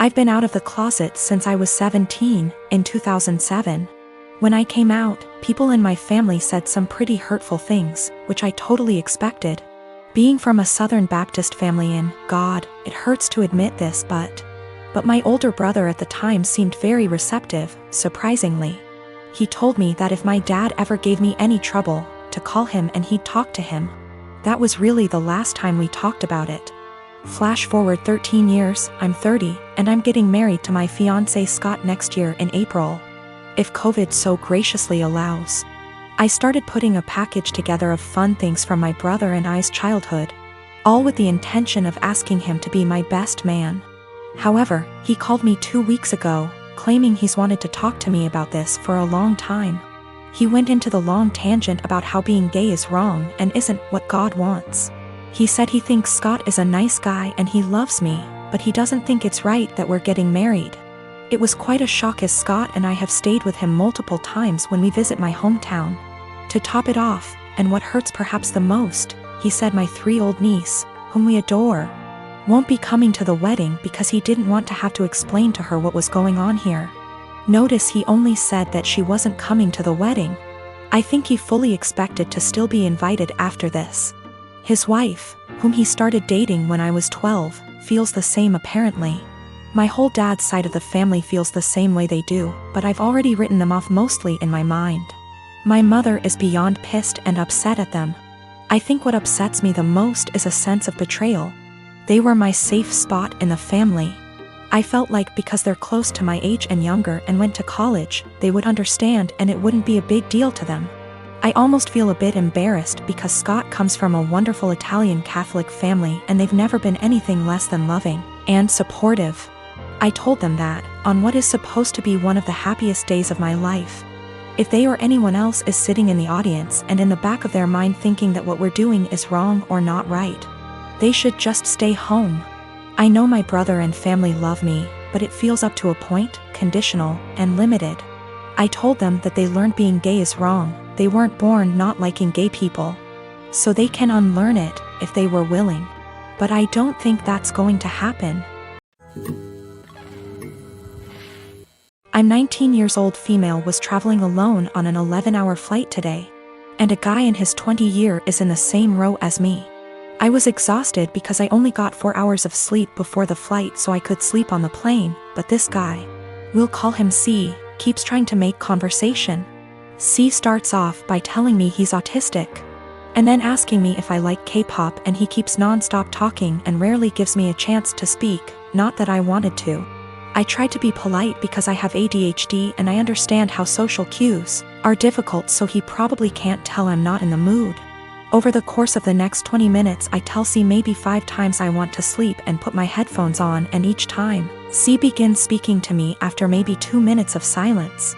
I've been out of the closet since I was 17, in 2007. When I came out, people in my family said some pretty hurtful things, which I totally expected. Being from a Southern Baptist family it hurts to admit this, but my older brother at the time seemed very receptive, surprisingly. He told me that if my dad ever gave me any trouble, to call him and he'd talk to him. That was really the last time we talked about it. Flash forward 13 years, I'm 30, and I'm getting married to my fiancé Scott next year in April, if COVID so graciously allows. I started putting a package together of fun things from my brother and I's childhood, all with the intention of asking him to be my best man. However, he called me 2 weeks ago, claiming he's wanted to talk to me about this for a long time. He went into the long tangent about how being gay is wrong and isn't what God wants. He said he thinks Scott is a nice guy and he loves me, but he doesn't think it's right that we're getting married. It was quite a shock, as Scott and I have stayed with him multiple times when we visit my hometown. To top it off, and what hurts perhaps the most, he said my 3-year-old niece, whom we adore, won't be coming to the wedding because he didn't want to have to explain to her what was going on here. Notice he only said that she wasn't coming to the wedding. I think he fully expected to still be invited after this. His wife, whom he started dating when I was 12, feels the same apparently. My whole dad's side of the family feels the same way they do, but I've already written them off mostly in my mind. My mother is beyond pissed and upset at them. I think what upsets me the most is a sense of betrayal. They were my safe spot in the family. I felt like because they're close to my age and younger and went to college, they would understand and it wouldn't be a big deal to them. I almost feel a bit embarrassed because Scott comes from a wonderful Italian Catholic family and they've never been anything less than loving and supportive. I told them that, on what is supposed to be one of the happiest days of my life, if they or anyone else is sitting in the audience and in the back of their mind thinking that what we're doing is wrong or not right, they should just stay home. I know my brother and family love me, but it feels up to a point, conditional, and limited. I told them that they learned being gay is wrong. They weren't born not liking gay people. So they can unlearn it, if they were willing. But I don't think that's going to happen. I'm 19 years old female was traveling alone on an 11-hour flight today. And a guy in his 20s year is in the same row as me. I was exhausted because I only got 4 hours of sleep before the flight so I could sleep on the plane, but this guy, we'll call him C, keeps trying to make conversation. C starts off by telling me he's autistic, and then asking me if I like K-pop, and he keeps non-stop talking and rarely gives me a chance to speak, not that I wanted to. I tried to be polite because I have ADHD and I understand how social cues are difficult, so he probably can't tell I'm not in the mood. Over the course of the next 20 minutes I tell C maybe 5 times I want to sleep and put my headphones on, and each time, C begins speaking to me after maybe 2 minutes of silence.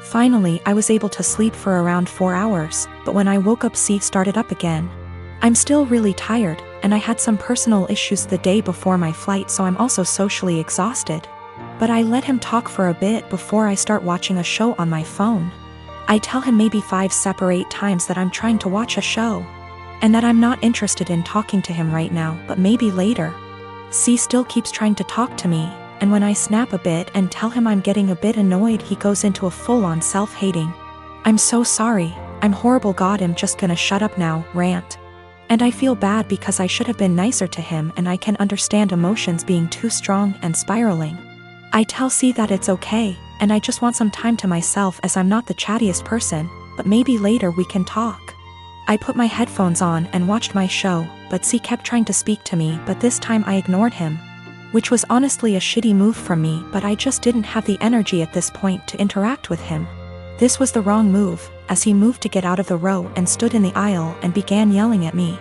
Finally, I was able to sleep for around 4 hours, but when I woke up C started up again. I'm still really tired, and I had some personal issues the day before my flight, so I'm also socially exhausted. But I let him talk for a bit before I start watching a show on my phone. I tell him maybe 5 separate times that I'm trying to watch a show, and that I'm not interested in talking to him right now, but maybe later. C still keeps trying to talk to me, and when I snap a bit and tell him I'm getting a bit annoyed, he goes into a full-on self-hating, "I'm so sorry, I'm horrible, God, I'm just gonna shut up now," rant. And I feel bad because I should have been nicer to him, and I can understand emotions being too strong and spiraling. I tell C that it's okay, and I just want some time to myself as I'm not the chattiest person, but maybe later we can talk. I put my headphones on and watched my show, but C kept trying to speak to me, but this time I ignored him, which was honestly a shitty move from me, but I just didn't have the energy at this point to interact with him. This was the wrong move, as he moved to get out of the row and stood in the aisle and began yelling at me.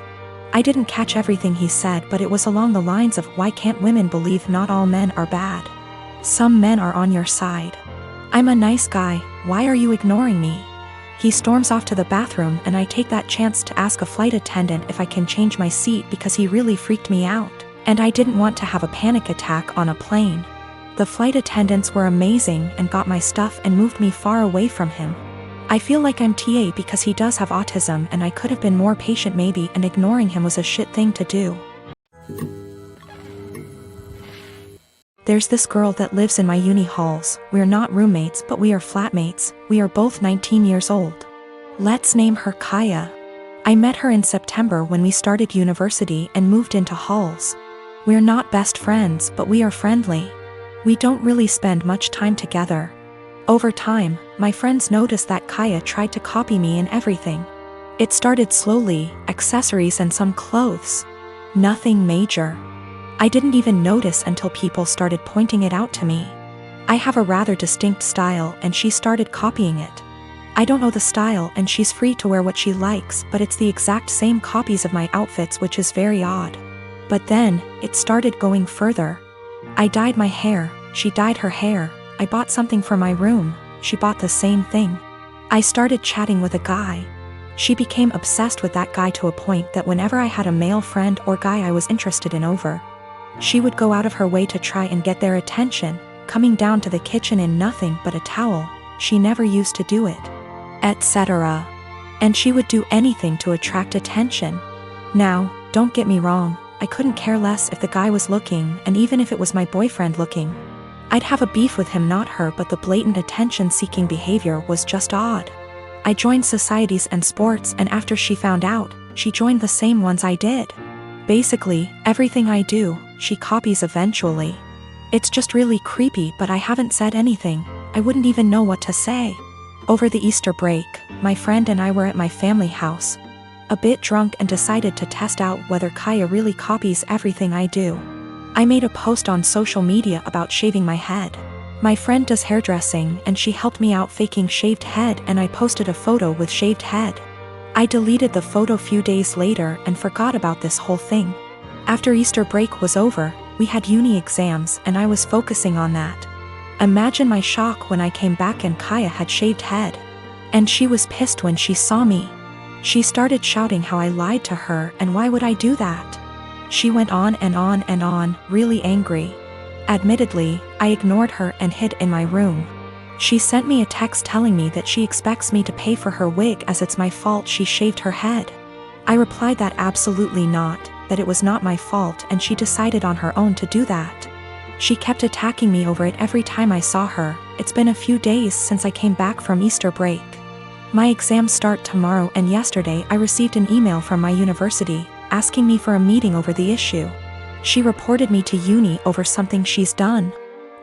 I didn't catch everything he said, but it was along the lines of, "Why can't women believe not all men are bad? Some men are on your side. I'm a nice guy, why are you ignoring me?" He storms off to the bathroom, and I take that chance to ask a flight attendant if I can change my seat because he really freaked me out, and I didn't want to have a panic attack on a plane. The flight attendants were amazing and got my stuff and moved me far away from him. I feel like I'm TA because he does have autism, and I could have been more patient maybe, and ignoring him was a shit thing to do. There's this girl that lives in my uni halls. We're not roommates, but we are flatmates. We are both 19 years old. Let's name her Kaya. I met her in September when we started university and moved into halls. We're not best friends, but we are friendly. We don't really spend much time together. Over time, my friends noticed that Kaya tried to copy me in everything. It started slowly, accessories and some clothes. Nothing major. I didn't even notice until people started pointing it out to me. I have a rather distinct style and she started copying it. I don't know the style and she's free to wear what she likes, but it's the exact same copies of my outfits, which is very odd. But then, it started going further. I dyed my hair, she dyed her hair. I bought something for my room, she bought the same thing. I started chatting with a guy. She became obsessed with that guy to a point that whenever I had a male friend or guy I was interested in over, she would go out of her way to try and get their attention, coming down to the kitchen in nothing but a towel. She never used to do it, etc. And she would do anything to attract attention. Now, don't get me wrong, I couldn't care less if the guy was looking, and even if it was my boyfriend looking. I'd have a beef with him, not her, but the blatant attention-seeking behavior was just odd. I joined societies and sports, and after she found out, she joined the same ones I did. Basically, everything I do, she copies eventually. It's just really creepy, but I haven't said anything. I wouldn't even know what to say. Over the Easter break, my friend and I were at my family house, a bit drunk, and decided to test out whether Kaya really copies everything I do. I made a post on social media about shaving my head. My friend does hairdressing and she helped me out faking shaved head, and I posted a photo with shaved head. I deleted the photo few days later and forgot about this whole thing. After Easter break was over, we had uni exams and I was focusing on that. Imagine my shock when I came back and Kaya had shaved head. And she was pissed when she saw me. She started shouting how I lied to her and why would I do that. She went on and on and on, really angry. Admittedly, I ignored her and hid in my room. She sent me a text telling me that she expects me to pay for her wig as it's my fault she shaved her head. I replied that absolutely not, that it was not my fault, and she decided on her own to do that. She kept attacking me over it every time I saw her. It's been a few days since I came back from Easter break. My exams start tomorrow, and yesterday I received an email from my university asking me for a meeting over the issue. She reported me to uni over something she's done.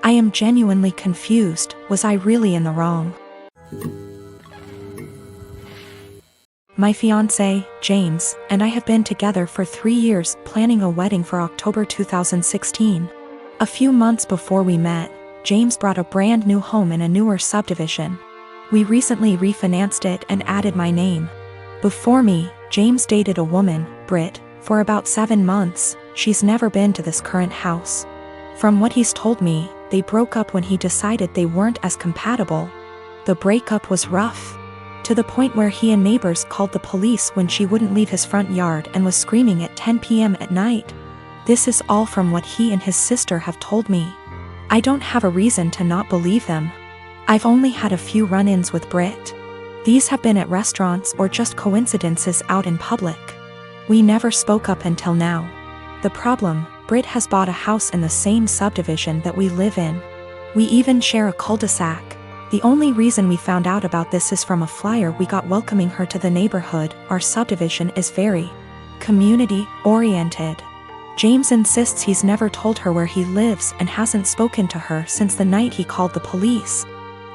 I am genuinely confused. Was I really in the wrong? My fiancé, James, and I have been together for 3 years, planning a wedding for October 2016. A few months before we met, James bought a brand new home in a newer subdivision. We recently refinanced it and added my name. Before me, James dated a woman, Britt, for about 7 months. She's never been to this current house. From what he's told me, they broke up when he decided they weren't as compatible. The breakup was rough, to the point where he and neighbors called the police when she wouldn't leave his front yard and was screaming at 10 p.m. at night. This is all from what he and his sister have told me. I don't have a reason to not believe them. I've only had a few run-ins with Britt. These have been at restaurants or just coincidences out in public. We never spoke up until now. The problem, Britt has bought a house in the same subdivision that we live in. We even share a cul-de-sac. The only reason we found out about this is from a flyer we got welcoming her to the neighborhood. Our subdivision is very community-oriented. James insists he's never told her where he lives and hasn't spoken to her since the night he called the police.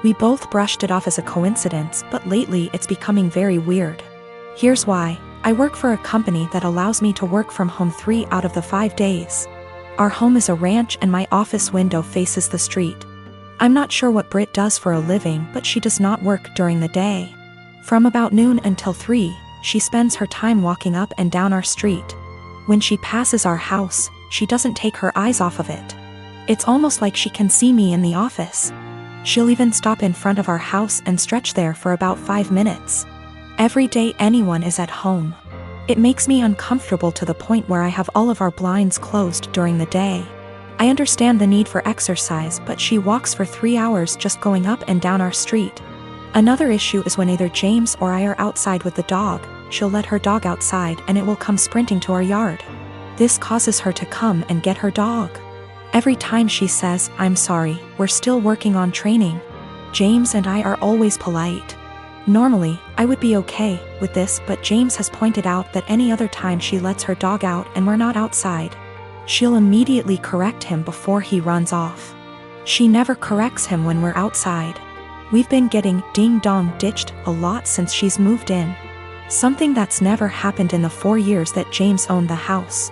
We both brushed it off as a coincidence, but lately it's becoming very weird. Here's why. I work for a company that allows me to work from home 3 out of the 5 days. Our home is a ranch and my office window faces the street. I'm not sure what Britt does for a living, but she does not work during the day. From about noon until 3, she spends her time walking up and down our street. When she passes our house, she doesn't take her eyes off of it. It's almost like she can see me in the office. She'll even stop in front of our house and stretch there for about 5 minutes. Every day anyone is at home. It makes me uncomfortable to the point where I have all of our blinds closed during the day. I understand the need for exercise, but she walks for 3 hours just going up and down our street. Another issue is when either James or I are outside with the dog, she'll let her dog outside and it will come sprinting to our yard. This causes her to come and get her dog. Every time she says, "I'm sorry, we're still working on training." James and I are always polite. Normally, I would be okay with this, but James has pointed out that any other time she lets her dog out and we're not outside, she'll immediately correct him before he runs off. She never corrects him when we're outside. We've been getting ding-dong ditched a lot since she's moved in. Something that's never happened in the 4 years that James owned the house.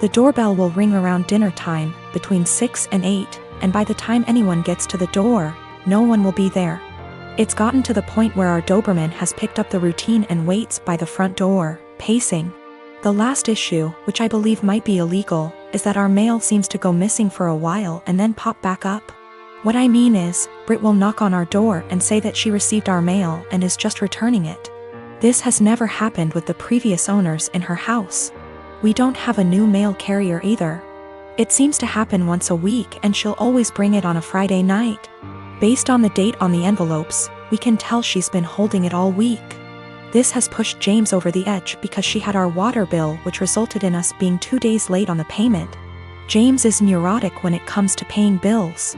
The doorbell will ring around dinner time, between 6 and 8, and by the time anyone gets to the door, no one will be there. It's gotten to the point where our Doberman has picked up the routine and waits by the front door, pacing. The last issue, which I believe might be illegal, is that our mail seems to go missing for a while and then pop back up. What I mean is, Brit will knock on our door and say that she received our mail and is just returning it. This has never happened with the previous owners in her house. We don't have a new mail carrier either. It seems to happen once a week and she'll always bring it on a Friday night. Based on the date on the envelopes, we can tell she's been holding it all week. This has pushed James over the edge because she had our water bill, which resulted in us being 2 days late on the payment. James is neurotic when it comes to paying bills.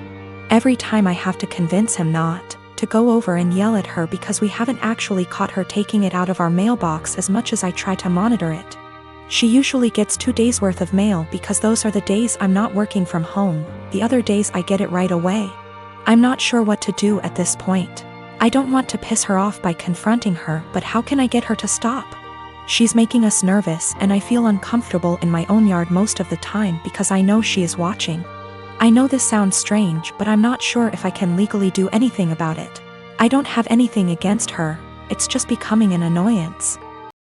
Every time I have to convince him not to go over and yell at her because we haven't actually caught her taking it out of our mailbox as much as I try to monitor it. She usually gets 2 days worth of mail because those are the days I'm not working from home. The other days I get it right away. I'm not sure what to do at this point. I don't want to piss her off by confronting her, but how can I get her to stop? She's making us nervous and I feel uncomfortable in my own yard most of the time because I know she is watching. I know this sounds strange, but I'm not sure if I can legally do anything about it. I don't have anything against her, it's just becoming an annoyance.